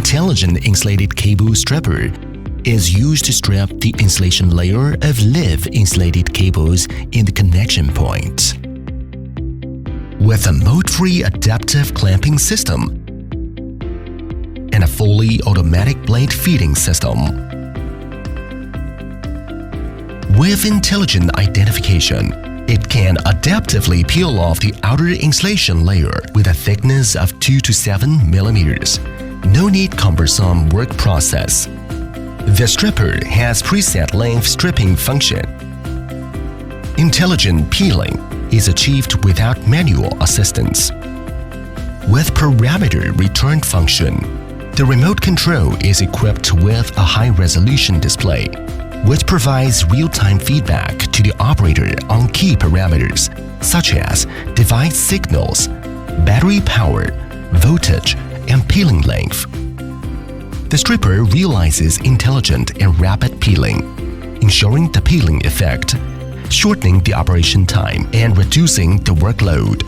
intelligent insulated cable stripper is used to strip the insulation layer of live insulated cables in the connection points. With a mode-free adaptive clamping system and a fully automatic blade feeding system. With intelligent identification, it can adaptively peel off the outer insulation layer with a thickness of 2 to 7 millimeters. No need cumbersome work process. The stripper has preset length stripping function. Intelligent peeling is achieved without manual assistance. With parameter return function, the remote control is equipped with a high-resolution display, which provides real-time feedback to the operator on key parameters such as device signals, battery power, voltage, and peeling length. The stripper realizes intelligent and rapid peeling, ensuring the peeling effect, shortening the operation time and reducing the workload.